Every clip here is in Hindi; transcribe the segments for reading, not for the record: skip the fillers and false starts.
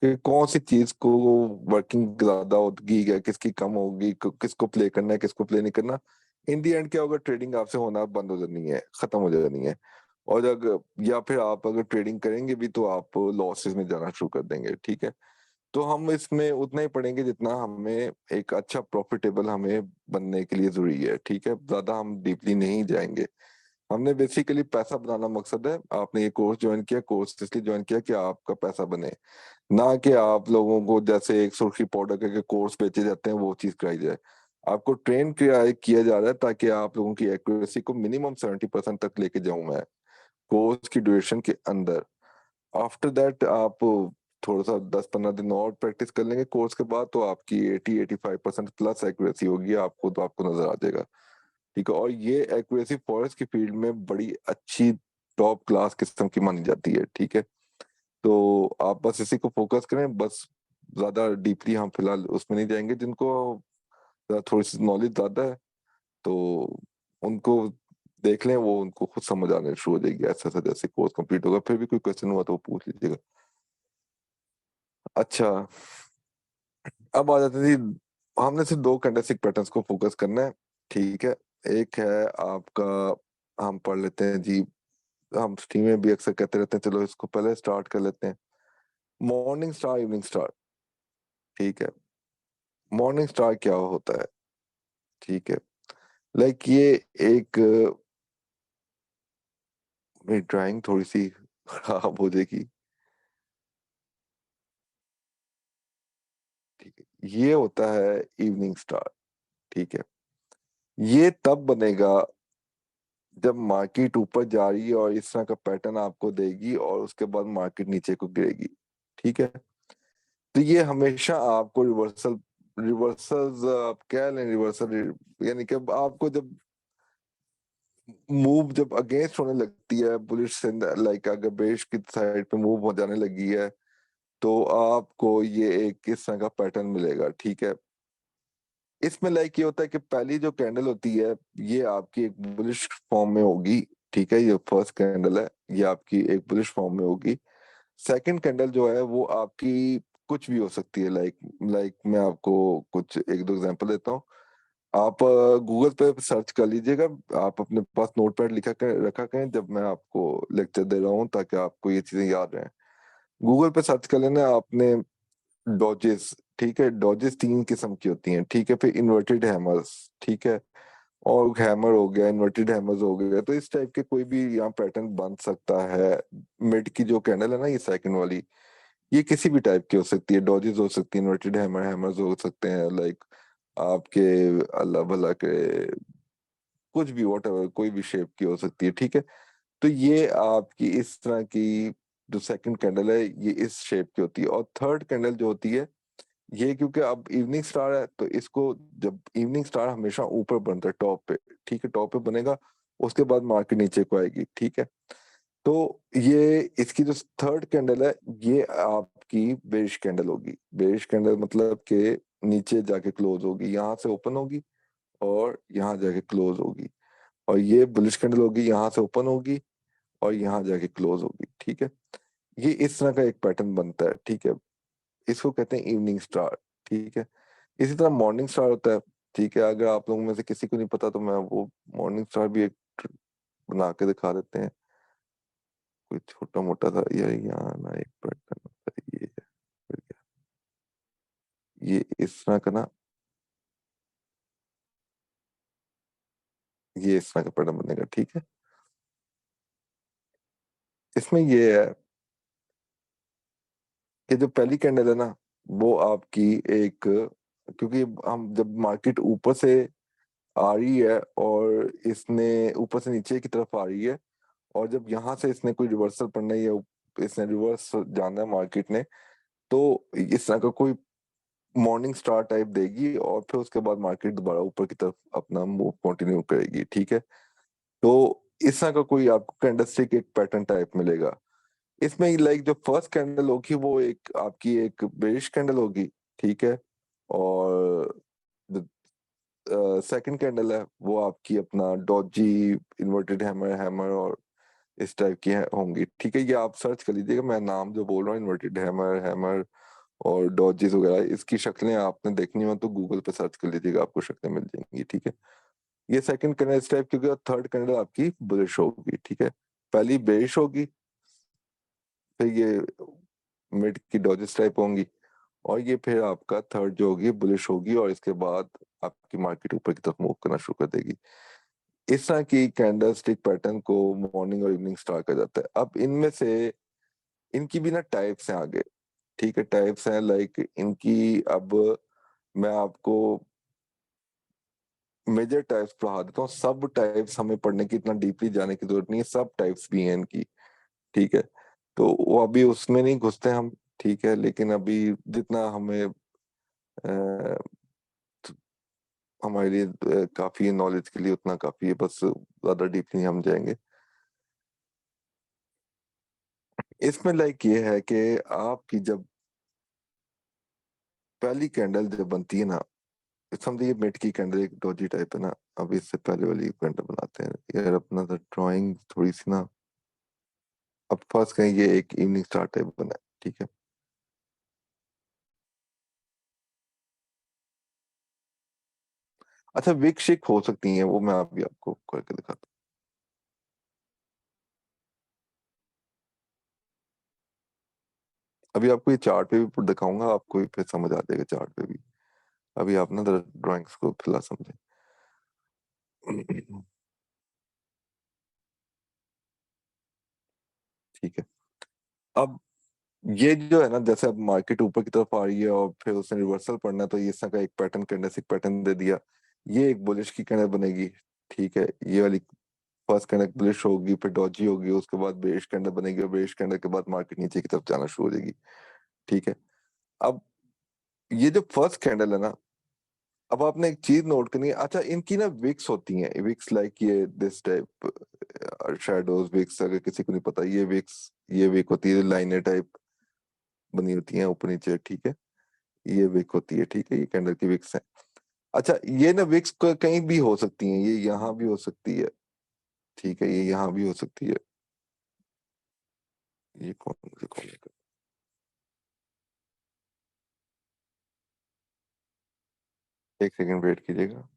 कि कौन सी चीज को वर्किंग ज्यादा होगी या किसकी कम होगी, किसको प्ले करना है किसको प्ले नहीं करना। इन दी एंड क्या होगा, ट्रेडिंग आपसे होना बंद हो जानी है, खत्म हो जानी है। और अगर या फिर आप अगर ट्रेडिंग करेंगे भी तो आप लॉसेस में जाना शुरू कर देंगे, ठीक है। तो हम इसमें उतना ही पढ़ेंगे जितना हमें एक अच्छा प्रॉफिटेबल हमें बनने के लिए जरूरी है, ठीक है। ज्यादा हम डीपली नहीं जाएंगे। हमने बेसिकली पैसा बनाना मकसद है। आपने ये कोर्स ज्वाइन किया, कोर्स इसलिए ज्वाइन किया कि आपका पैसा बने, ना कि आप लोगों को जैसे एक सुर्खी पाउडर के कोर्स बेचे जाते हैं वो चीज कराई जाए। आपको ट्रेन किया किया जा रहा है ताकि आप लोगों की एक्यूरेसी को मिनिमम 70% तक लेके जाऊं मैं कोर्स की ड्यूरेशन के अंदर। आफ्टर दैट आप थोड़ा सा 10-15 दिन और प्रैक्टिस कर लेंगे कोर्स के बाद, तो आपकी 80-85% प्लस एक्यूरेसी होगी आपको, तो आपको नजर आ जाएगा, ठीक है। और ये एक्यूरेसी फॉरेस्ट की फील्ड में बड़ी अच्छी टॉप क्लास किस्म की मानी जाती है, ठीक है। तो आप बस इसी को फोकस करें बस। ज्यादा डीपली हम फिलहाल उसमें नहीं जाएंगे। जिनको थोड़ी सी नॉलेज ज्यादा है तो उनको देख लें, वो उनको खुद समझ आने शुरू हो जाएगी ऐसा ऐसा जैसे कोर्स कंप्लीट होगा। फिर भी कोई क्वेश्चन हुआ तो वो पूछ लीजिएगा। अच्छा, अब आ जाते हैं जी। हमने सिर्फ दो कैंडेलस्टिक पैटर्न्स को फोकस करना है, ठीक है। एक है आपका, हम पढ़ लेते हैं जी। हम स्ट्रीम में भी अक्सर कहते रहते हैं, चलो इसको पहले स्टार्ट कर लेते हैं। मॉर्निंग स्टार, इवनिंग स्टार, ठीक है। मॉर्निंग स्टार क्या होता है, ठीक है। लाइक ये एक, मेरी ड्राइंग थोड़ी सी खराब हो जाएगी, ठीक है। ये होता है इवनिंग स्टार, ठीक है। ये तब बनेगा जब मार्केट ऊपर जा रही है और इस तरह का पैटर्न आपको देगी और उसके बाद मार्केट नीचे को गिरेगी, ठीक है। तो ये हमेशा आपको रिवर्सल, रिवर्सल्स आप कह लें, रिवर्सल यानी कि आपको जब मूव जब अगेंस्ट होने लगती है बुलिश से, लाइक अगर बेरिश की साइड पे मूव हो जाने लगी है तो आपको ये एक इस तरह का पैटर्न मिलेगा, ठीक है। इसमें लाइक ये होता है कि पहली जो कैंडल होती है ये आपकी एक बुलिश फॉर्म में होगी, ठीक है। ये फर्स्ट कैंडल है, ये आपकी एक बुलिश फॉर्म में होगी। सेकंड कैंडल जो है वो आपकी कुछ भी हो सकती है। लाइक लाइक मैं आपको कुछ एक दो एग्जांपल देता हूँ। आप गूगल पे सर्च कर लीजिएगा। आप अपने पास नोटपैड लिखा कर रखा करें जब मैं आपको लेक्चर दे रहा हूँ, ताकि आपको ये चीजें याद रहें। गूगल पे सर्च कर लेना आपने डॉजेस, ठीक है। डॉजेस तीन किस्म की होती हैं, ठीक है। फिर इन्वर्टेड हैमर्स, ठीक है। और हैमर हो गया, इन्वर्टेड हैमर्स हो गया, तो इस टाइप के कोई भी यहाँ पैटर्न बन सकता है। मिड की जो कैंडल है ना, ये सेकंड वाली, ये किसी भी टाइप की हो सकती है। डॉजेस हो सकती है, इन्वर्टेड हैमर हैमर्स हो सकते हैं, लाइक आपके अल्लाह भला के कुछ भी, वॉट एवर, कोई भी शेप की हो सकती है, ठीक है। तो ये आपकी इस तरह की जो सेकंड कैंडल है ये इस शेप की होती है। और थर्ड कैंडल जो होती है ये, क्योंकि अब इवनिंग स्टार है तो इसको, जब इवनिंग स्टार हमेशा ऊपर बनता है टॉप पे, ठीक है, टॉप पे बनेगा, उसके बाद मार्केट नीचे को आएगी, ठीक है। तो ये इसकी जो थर्ड कैंडल है ये आपकी बेरिश कैंडल होगी। बेरिश कैंडल मतलब कि नीचे जाके क्लोज होगी, यहाँ से ओपन होगी और यहाँ जाके क्लोज होगी। और ये बुलिश कैंडल होगी, यहाँ से ओपन होगी और यहाँ जाके क्लोज होगी, ठीक है। ये इस तरह का एक पैटर्न बनता है, ठीक है। इसको कहते हैं इवनिंग स्टार, ठीक है। इसी तरह मॉर्निंग स्टार होता है, ठीक है। अगर आप लोगों में से किसी को नहीं पता तो मैं वो मॉर्निंग स्टार भी एक बना के दिखा देते हैं। कोई छोटा मोटा सा, ये यहाँ ना एक पैटर्न होता है, ये है, फिर क्या, ये इस तरह का ना, ये इस तरह का पैटर्न बनेगा, ठीक है। इसमें ये है कि जो पहली कैंडल है ना वो आपकी एक, क्योंकि हम जब मार्केट ऊपर से आ रही है और इसने ऊपर से नीचे की तरफ आ रही है, और जब यहाँ से इसने कोई रिवर्सल पढ़ना है या इसने रिवर्स जाना है मार्केट ने, तो इस तरह का कोई मॉर्निंग स्टार टाइप देगी और फिर उसके बाद मार्केट दोबारा ऊपर की तरफ अपना मूव कंटिन्यू करेगी, ठीक है। तो इस तरह का कोई आपको कैंडलस्टिक एक पैटर्न टाइप मिलेगा। इसमें लाइक जो फर्स्ट कैंडल होगी वो एक आपकी एक बेरिश कैंडल होगी, ठीक है। और सेकंड कैंडल है वो आपकी अपना डॉजी, इन्वर्टेड हैमर हैमर और इस टाइप की होंगी, ठीक है। ये आप सर्च कर लीजिएगा, मैं नाम जो बोल रहा हूँ, इन्वर्टेड हैमर हैमर और डॉजेस वगैरह, इसकी शक्लें आपने देखनी हो तो गूगल पे सर्च कर लीजिएगा, आपको शक्लें मिल जाएंगी, ठीक है। ये सेकंड कैंडल इस टाइप की होगी, और थर्ड कैंडल आपकी बुलिश होगी, ठीक है। पहली बेरिश होगी, फिर ये मिड की डॉजेस टाइप होंगी, और ये फिर आपका थर्ड जो होगी बुलिश होगी, और इसके बाद आपकी मार्केट ऊपर की तरफ मूव करना शुरू कर देगी। इस तरह की कैंडल स्टिक पैटर्न को मॉर्निंग और इवनिंग स्टार कहा जाता है। अब इनमें से इनकी भी ना टाइप्स हैं आगे, ठीक है, टाइप्स हैं लाइक इनकी। अब मैं आपको मेजर टाइप्स पढ़ा देता हूँ, सब टाइप्स हमें पढ़ने की इतना डीपली जाने की जरूरत नहीं है, सब टाइप्स भी हैं इनकी, ठीक है। तो वो अभी उसमें नहीं घुसते हम, ठीक है, लेकिन अभी जितना हमें हमारे लिए काफी नॉलेज के लिए उतना काफी है, बस ज्यादा डीपली हम जाएंगे इसमें। लाइक ये है कि आपकी जब पहली कैंडल जब बनती है ना, समझिए मिड की कैंडल एक डॉजी टाइप है ना। अब इससे पहले वाली कैंडल बनाते हैं यार, अपना तो ड्राइंग थोड़ी सी ना। अब फर्स्ट कहीं ये एक इवनिंग स्टार टाइप बना है, ठीक है। अच्छा, विक शिक हो सकती हैं, वो मैं अभी आपको करके दिखाता हूँ। अभी आपको ये चार्ट पे भी दिखाऊंगा, आपको भी फिर समझ आ जाएगा चार्ट पे भी। अभी आप ना ड्राइंग्स को फिलहाल समझे। ठीक है। अब ये जो है ना, जैसे अब मार्केट ऊपर की तरफ आ रही है और फिर उसने रिवर्सल पड़ना है, तो ये इस तरह का एक पैटर्न, कैंडलस्टिक पैटर्न दे दिया। ये एक बुलिश की कैंडल बनेगी, ठीक है। ये वाली फर्स्ट कैंडल बुलिश होगी, फिर डॉजी होगी, उसके बाद बेरिश कैंडल बनेगी, और बेरिश कैंडल के बाद मार्केट नीचे की तरफ जाना शुरू हो जाएगी, ठीक है। अब ये जो फर्स्ट कैंडल है ना, अब आपने एक चीज नोट करनी है। अच्छा, इनकी ना विक्स होती हैं, विक्स लाइक ये दिस टाइप शैडोज विक्स, अगर किसी को नहीं पता, ये विक्स, ये विक होती है लाइनर टाइप बनी होती है ऊपर नीचे, ठीक है। ये विक होती है, ठीक है, ये कैंडल की विक्स है। अच्छा, ये ना विक्स कहीं भी हो सकती हैं, ये यहाँ भी हो सकती है, ठीक है, ये यहाँ भी हो सकती है। ये कौन है? एक सेकंड वेट कीजिएगा।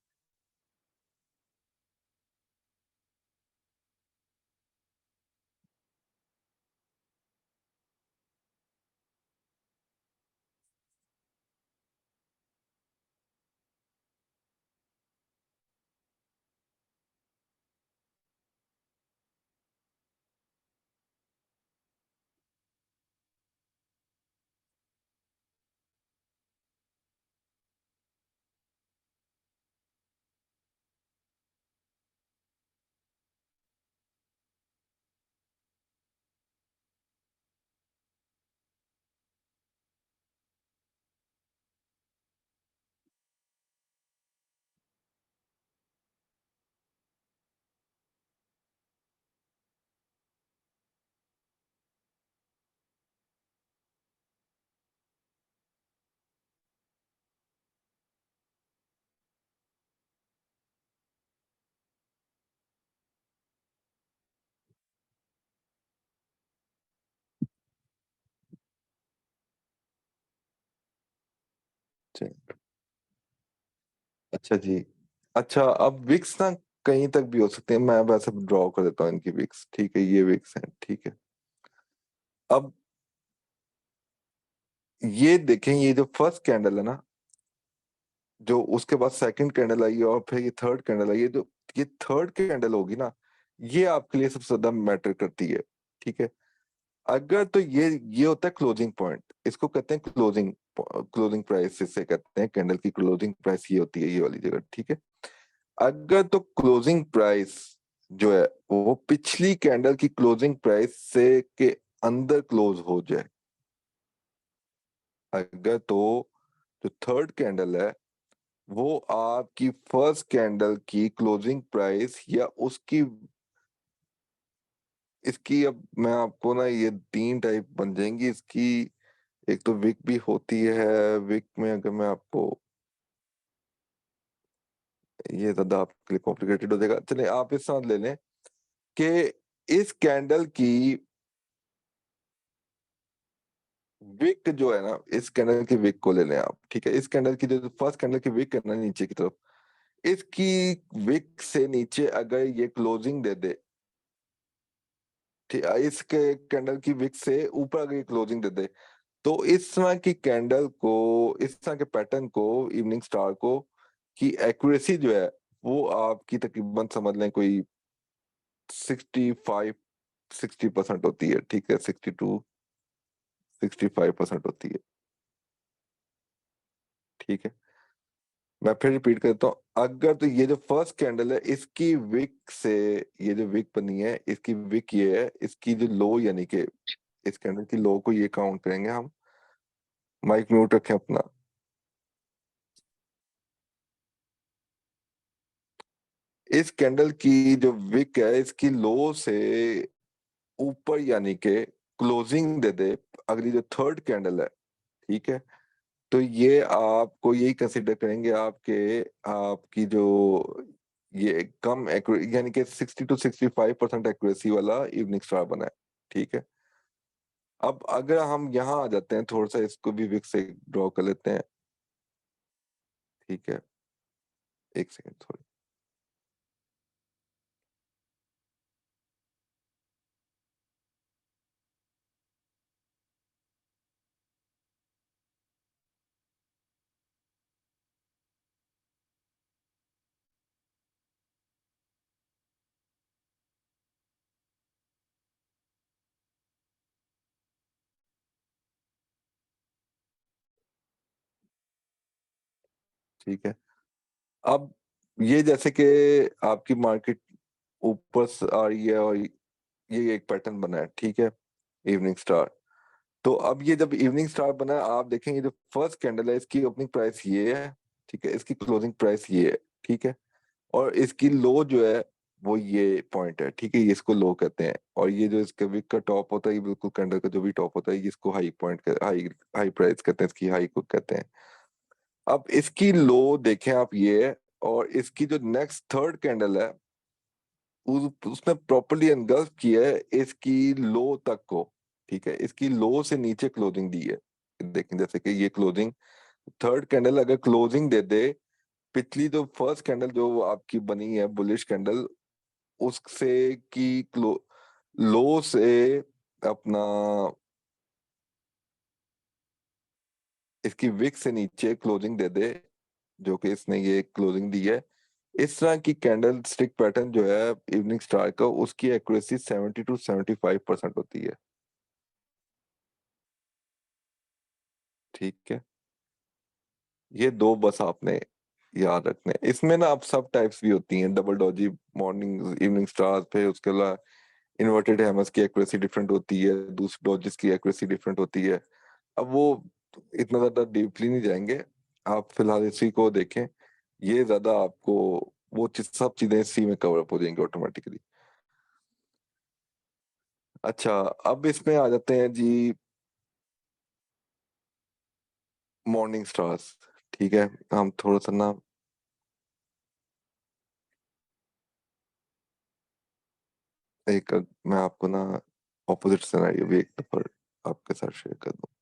अच्छा जी। अच्छा, अब विक्स ना कहीं तक भी हो सकते हैं, मैं वैसे ड्रॉ कर देता हूँ इनकी विक्स, ठीक है, ये विक्स हैं, ठीक है। अब ये देखें, ये जो फर्स्ट कैंडल है ना, जो उसके बाद सेकंड कैंडल आई और फिर ये थर्ड कैंडल आई है, जो ये थर्ड कैंडल होगी ना, ये आपके लिए सबसे ज्यादा मैटर करती है, ठीक है। अगर तो ये होता है क्लोजिंग पॉइंट, इसको कहते हैं क्लोजिंग, क्लोजिंग प्राइस इसे कहते हैं, कैंडल की क्लोजिंग प्राइस ये होती है, ये वाली जगह, ठीक है। अगर तो क्लोजिंग प्राइस जो है वो पिछली कैंडल की क्लोजिंग प्राइस से के अंदर क्लोज हो जाए, अगर तो जो थर्ड कैंडल है वो आपकी फर्स्ट कैंडल की क्लोजिंग प्राइस या उसकी, इसकी, अब मैं आपको ना ये तीन टाइप बन जाएंगी इसकी। एक तो विक भी होती है, विक में अगर मैं आपको, ये ज्यादा आपके लिए कॉम्प्लिकेटेड हो जाएगा, चलिए आप इस साथ ले लें कि इस कैंडल की विक जो है ना, इस कैंडल की विक को ले लें आप, ठीक है। इस कैंडल की जो फर्स्ट कैंडल की विक है ना नीचे की तरफ, इसकी विक से नीचे अगर ये क्लोजिंग दे दे, ठीक है, इसके कैंडल की विक से ऊपर अगर ये क्लोजिंग दे दे, तो इस तरह की कैंडल को, इस तरह के पैटर्न को, इवनिंग स्टार को, की एक्यूरेसी जो है वो आपकी तकरीबन समझ लें कोई 65 60% होती है, ठीक है, 62 65% होती है, ठीक है। मैं फिर रिपीट करता हूँ, अगर तो ये जो फर्स्ट कैंडल है इसकी विक से, ये जो विक बनी है इसकी विक ये है, इसकी जो लो यानी कि इस कैंडल की लो को ये काउंट करेंगे हम। माइक म्यूट रखें अपना। इस कैंडल की जो विक है इसकी लो से ऊपर यानी कि क्लोजिंग दे दे अगली जो थर्ड कैंडल है, ठीक है, तो ये आपको यही कंसिडर करेंगे आपके, आपकी जो ये कम यानी कि 60 to 65% एक्यूरेसी वाला इवनिंग स्टार बना है, ठीक है। अब अगर हम यहाँ आ जाते हैं, थोड़ा सा इसको भी विक से ड्रॉ कर लेते हैं, ठीक है, एक सेकेंड सॉरी। ठीक है, अब ये जैसे कि आपकी मार्केट ऊपर से आ रही है और ये एक पैटर्न बना है, ठीक है, इवनिंग स्टार। तो अब ये जब इवनिंग स्टार बना है, आप देखेंगे जो फर्स्ट कैंडल है इसकी ओपनिंग प्राइस ये है, ठीक है, इसकी क्लोजिंग प्राइस ये है, ठीक है, और इसकी लो जो है वो ये पॉइंट है, ठीक है, ये इसको लो कहते हैं, और ये जो इसका विक का टॉप होता है, ये बिल्कुल कैंडल का जो भी टॉप होता है, ये इसको high point, high high price कहते हैं, इसकी हाई को कहते हैं। अब इसकी लो देखें आप ये है, और इसकी जो नेक्स्ट थर्ड कैंडल है उसने प्रॉपर्ली एनगल्फ किया है इसकी लो तक को, ठीक है, इसकी लो से नीचे क्लोजिंग दी है। देखें जैसे कि ये क्लोजिंग, थर्ड कैंडल अगर क्लोजिंग दे दे पिछली जो फर्स्ट कैंडल जो आपकी बनी है बुलिश कैंडल, उससे की लो से अपना इसकी विक से नीचे क्लोजिंग दे दे, जो कि इसने ये क्लोजिंग दी है, इस तरह की कैंडल स्टिक पैटर्न जो है इवनिंग स्टार का, उसकी एक्यूरेसी 70 to 75% होती है, ठीक है। ये दो बस आपने याद रखने हैं। इसमें ना आप सब टाइप्स भी होती हैं, double Doge, morning evening stars पे, उसके अलावा इन्वर्टेड हैमर्स की एक्यूरेसी डिफरेंट होती है, दूसरी डॉजेस की एक्यूरेसी डिफरेंट होती है। अब वो इतना ज्यादा डीपली नहीं जाएंगे, आप फिलहाल इसी को देखें, ये ज्यादा आपको वो सब चीजें इसी में कवर अप हो जाएंगी ऑटोमेटिकली। अच्छा, अब इसमें आ जाते हैं जी मॉर्निंग स्टार्स, ठीक है। हम थोड़ा सा ना एक, मैं आपको ना ऑपोजिट सिनेरियो भी एक दफा आपके साथ शेयर कर दूं।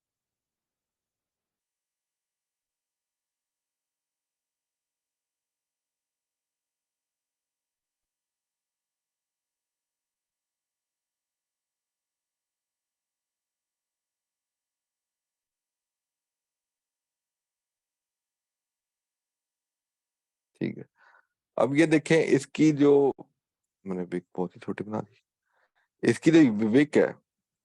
ठीक है, अब ये देखें इसकी जो, मैंने विक बहुत ही छोटी बना दी, इसकी जो विक है,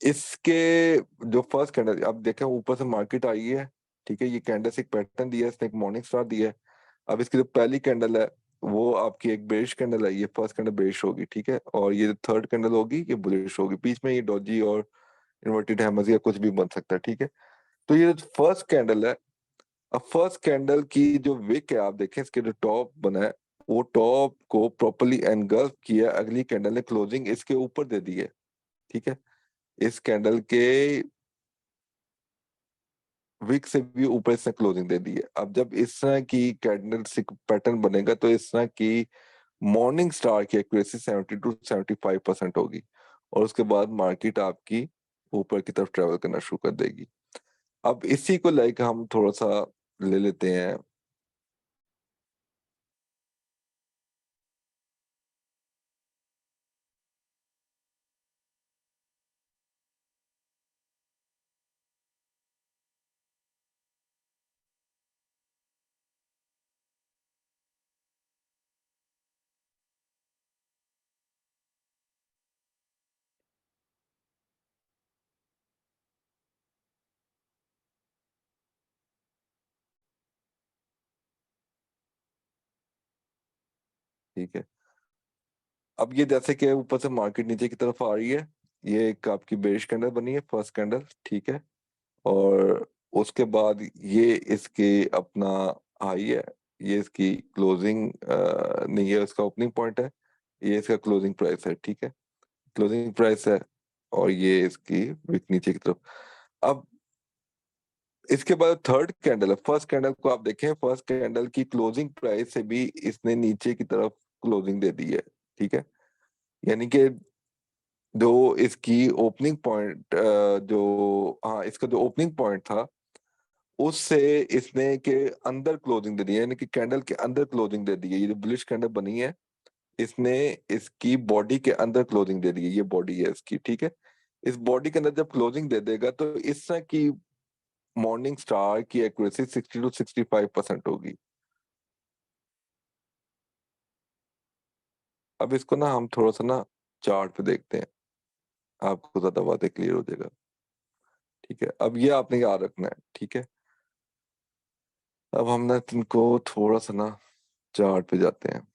इसके जो फर्स्ट कैंडल, अब देखें ऊपर से मार्केट आई है, ठीक है, ये कैंडल से एक पैटर्न दिया है, इसने एक मॉर्निंग स्टार दिया है। अब इसकी जो पहली कैंडल है वो आपकी एक बेरिश कैंडल है, ये फर्स्ट कैंडल बेरिश होगी, ठीक है, और ये जो थर्ड कैंडल होगी ये बुलिश होगी, बीच में ये डॉजी और इन्वर्टेड हैमर्स या कुछ भी बन सकता है, ठीक है। तो ये जो फर्स्ट कैंडल है, अब फर्स्ट कैंडल की जो विक है, आप देखें इसके जो टॉप बना है, वो टॉप को प्रॉपर्ली एनगल्फ किया, अगली कैंडल ने क्लोजिंग इसके ऊपर दे दी है, ठीक है, इस कैंडल के विक से भी ऊपर इसने क्लोजिंग दे दी है। अब जब इस तरह की कैंडल पैटर्न बनेगा तो इस तरह की मॉर्निंग स्टार की एक्यूरेसी 70 to 75% होगी, और उसके बाद मार्केट आपकी ऊपर की तरफ ट्रेवल करना शुरू कर देगी। अब इसी को लाइक हम थोड़ा सा ले लेते हैं। ठीक है, अब ये जैसे कि ऊपर से मार्केट नीचे की तरफ आ रही है, ये एक आपकी बेरिश कैंडल बनी है, फर्स्ट कैंडल, ठीक है। और उसके बाद ये इसके अपना हाई है, ये इसकी क्लोजिंग नहीं, ये इसका ओपनिंग पॉइंट है, ये इसका क्लोजिंग प्राइस है, ठीक है, क्लोजिंग प्राइस है। और ये इसकी विक नीचे की तरफ। अब इसके बाद थर्ड कैंडल है, फर्स्ट कैंडल को आप देखें, फर्स्ट कैंडल की क्लोजिंग प्राइस से भी इसने नीचे की तरफ क्लोजिंग दे दी है, ठीक है। यानी कि जो इसकी ओपनिंग पॉइंट जो हाँ, इसका जो ओपनिंग पॉइंट था उससे इसने के अंदर क्लोजिंग दे दी है, यानी कि कैंडल के अंदर क्लोजिंग दे दी है। ये जो बुलिश कैंडल बनी है, इसने इसकी बॉडी के अंदर क्लोजिंग दे दी है, ये बॉडी है इसकी, ठीक है। इस बॉडी के अंदर जब क्लोजिंग दे देगा तो इस तरह की मॉर्निंग स्टार की एक्यूरेसी 60 to 65% होगी। अब इसको ना हम थोड़ा सा ना चार्ट पे देखते हैं, आपको ज्यादा बातें क्लियर हो जाएगा, ठीक है। अब ये आपने याद रखना है, ठीक है। अब हम ना इनको थोड़ा सा ना चार्ट पे जाते हैं।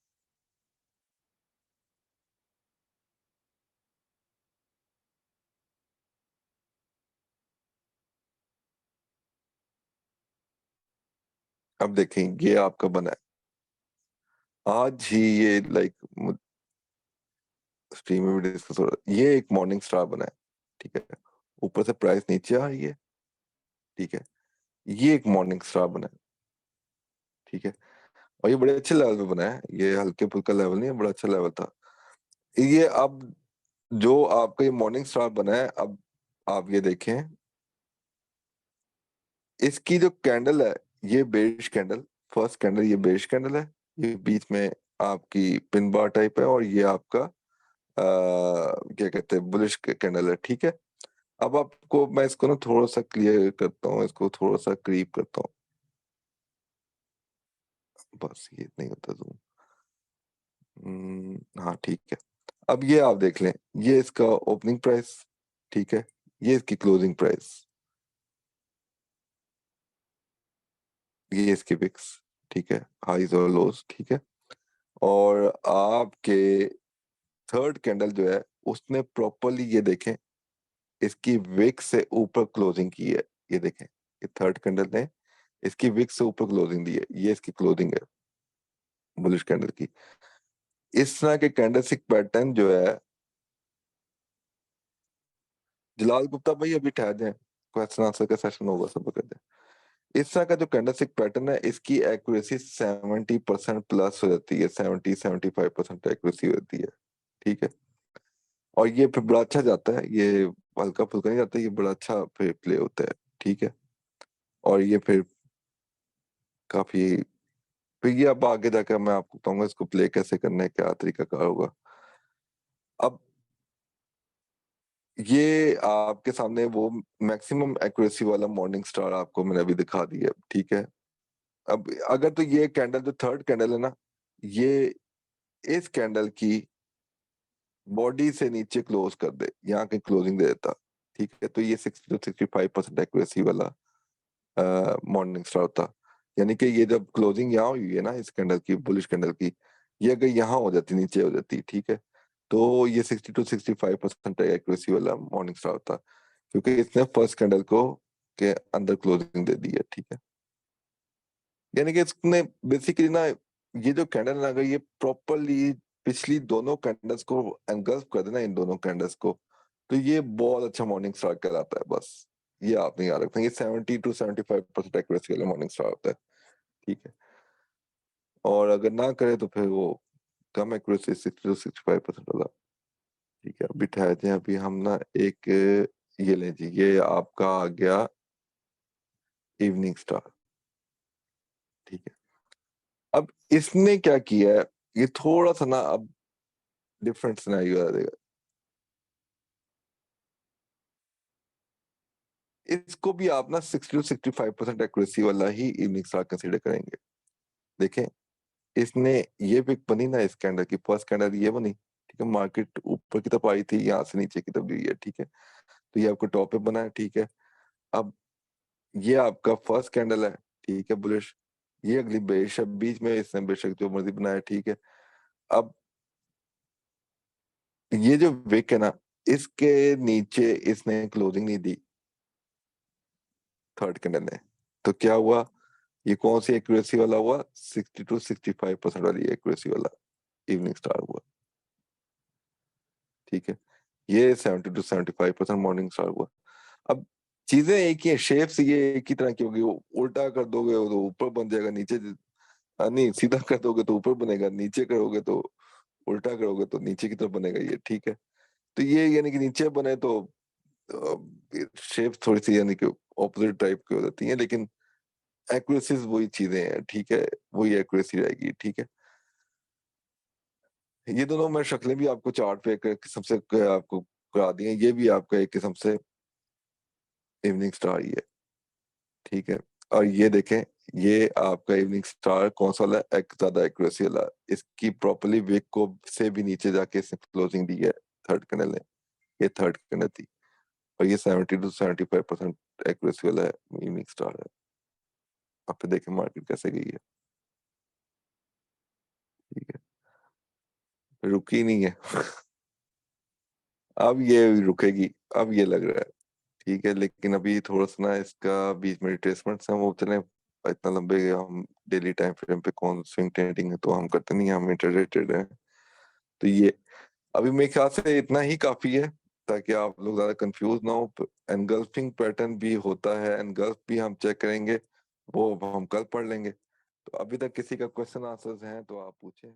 अब देखें, ये आपका बना है आज ही, ये लाइक स्ट्रीम में भी डिस्कस हो रहा है, ये एक मॉर्निंग स्टार बना है, ठीक है। ऊपर से प्राइस नीचे आ रही है, ठीक है। ये एक मॉर्निंग स्टार बना है, ठीक है। और ये बड़े अच्छे लेवल पे बना है, ये हल्के फुल्का लेवल नहीं है, बड़ा अच्छा लेवल था ये। अब जो आपका ये मॉर्निंग स्टार बना है, अब आप ये देखें, इसकी जो कैंडल है, ये बेरिश कैंडल, फर्स्ट कैंडल ये बेरिश कैंडल है, ये बीच में आपकी पिन बार टाइप है, और ये आपका क्या कहते हैं, बुलिश कैंडल है, ठीक है। अब आपको मैं इसको ना थोड़ा सा क्लियर करता हूँ, इसको थोड़ा सा क्रीप करता हूँ, बस ये नहीं होता जूम। हाँ, ठीक है। अब ये आप देख लें, ये इसका ओपनिंग प्राइस, ठीक है, ये इसकी क्लोजिंग प्राइस, ये इसकी विक्स, ठीक है, हाइज और लोज, ठीक है। और आपके थर्ड कैंडल जो है, उसने प्रॉपरली ये देखें, इसकी विक से ऊपर क्लोजिंग की है, ये देखें, ये थर्ड कैंडल ने इसकी विक से ऊपर क्लोजिंग दी है, ये इसकी क्लोजिंग है बुलिश कैंडल की। इस तरह के कैंडलस्टिक पैटर्न जो है, जलाल गुप्ता भाई अभी ठहर जाए, क्वेश्चन आंसर का सेशन होगा, सब कर दे। इस तरह का जो कैंडलस्टिक पैटर्न है, इसकी एक्यूरेसी 70% प्लस हो जाती है, 70-75% एक्यूरेसी होती है, ठीक है। और ये फिर बड़ा अच्छा जाता है, ये हल्का फुल्का नहीं जाता, ये बड़ा अच्छा फिर प्ले होता है, ठीक है। और ये फिर काफी, फिर ये अब आगे जाकर मैं आपको बताऊंगा इसको प्ले कैसे करना है, क्या तरीका कार होगा। अब ये आपके सामने वो मैक्सिमम एक्यूरेसी वाला मॉर्निंग स्टार आपको मैंने अभी दिखा दिया, ठीक है। अब अगर तो ये कैंडल जो थर्ड कैंडल है ना, ये इस कैंडल की बॉडी से नीचे क्लोज कर दे, यहाँ की क्लोजिंग दे देता, ठीक है, तो ये 60 to 65% एक्यूरेसी वाला मॉर्निंग स्टार होता। यानी कि ये जब क्लोजिंग यहाँ हुई है ना इस कैंडल की, बुलिश कैंडल की, ये अगर यहाँ हो जाती, नीचे हो जाती, ठीक है, तो ये 60 to 65% एक्यूरेसी वाला मॉर्निंग स्टार होता, क्योंकि इसने फर्स्ट कैंडल को के अंदर क्लोजिंग दे दी है, ठीक है। यानी कि इसने बेसिकली ना, ये जो कैंडल ना, अगर ये प्रॉपरली पिछली दोनों कैंडल्स को एंगल्फ कर देना, इन दोनों कैंडल्स को, तो ये बहुत अच्छा मॉर्निंग स्टार कहलाता है, बस ये आप नहीं याद रखना, ये 70 to 75% एक्यूरेसी वाला मॉर्निंग स्टार होता है, ठीक है। और अगर ना करे तो फिर वो कम एक्यूरेसी 60 to 65% वाला, ठीक है। अभी ठहरते हैं, अभी हम ना एक ये लें जी, ये आपका आ गया इवनिंग स्टार, ठीक है। अब इसने क्या किया है, ये थोड़ा सा ना अब डिफरेंट सिनेरियो आ जाएगा। इसको भी आप ना 60 to 65% एक्यूरेसी वाला ही इवनिंग स्टार कंसीडर करेंगे। देखें, इसने ये पिक बनी ना इस कैंडल की, फर्स्ट कैंडल ये बनी, ठीक है, मार्केट ऊपर की तरफ आई थी, यहाँ से नीचे की तरफ गई है, ठीक है, तो ये आपको टॉप पे बना है, ठीक है। अब ये आपका फर्स्ट कैंडल है, ठीक है, बुलिश। ये अगली बेरिश है, बीच में इसने बेशक जो मर्जी बनाया, ठीक है। अब ये जो विक है ना, इसके नीचे इसने क्लोजिंग नहीं दी थर्ड कैंडल ने, तो क्या हुआ, ये कौन सी एक्यूरेसी वाला हुआ, 60 to 65% वाली एक्यूरेसी वाला इवनिंग स्टार हुआ, ठीक है। ये 70 to 75% मॉर्निंग स्टार हुआ। अब चीजें एक ही है, शेप्स ये एक ही तरह की होगी, उल्टा कर दोगे तो ऊपर बन जाएगा, नीचे नहीं, सीधा कर दोगे तो ऊपर बनेगा, नीचे करोगे तो उल्टा करोगे तो नीचे की तरफ बनेगा, ये ठीक है। तो ये यानी कि नीचे बने तो शेप थोड़ी सी यानी कि ऑपोजिट टाइप की हो जाती है, लेकिन एक्यूरेसीज वही चीजें हैं, ठीक है, वही एक्यूरेसी रहेगी, ठीक है। ये दोनों मैं शक्लें भी आपको चार्ट पे एक किस्म से आपको करा दी हैं, ये भी आपका एक किस्म से इवनिंग स्टार ही है, ठीक है। और ये देखें, ये आपका इवनिंग स्टार कौन सा वाला है, एक ज्यादा एक्यूरेसी वाला, इसकी प्रॉपर्ली विक को से भी नीचे जाके इसने क्लोजिंग दी है थर्ड कैंडल ने, ये थर्ड कैंडल थी, और ये 70 to 75% एक्यूरेसी वाला है, इवनिंग स्टार है। आप फिर देखें मार्केट कैसे गई है, ठीक है, रुकी नहीं है। अब ये रुकेगी, अब ये लग रहा है, ठीक है, लेकिन अभी थोड़ा सा ना इसका बीच में रिट्रेसमेंट्स हैं, वो चले इतना लंबे हम डेली टाइम फ्रेम पे कौन स्विंग ट्रेडिंग है तो हम करते नहीं हैं, हम इंटरडे ट्रेडर हैं। तो ये अभी मेरे ख्याल से इतना ही काफी है, ताकि आप लोग ज्यादा कंफ्यूज ना हो। एनगल्फिंग पैटर्न भी होता है, एनगल्फ भी हम चेक करेंगे, वो हम कल पढ़ लेंगे। तो अभी तक किसी का क्वेश्चन आंसर्स हैं तो आप पूछें।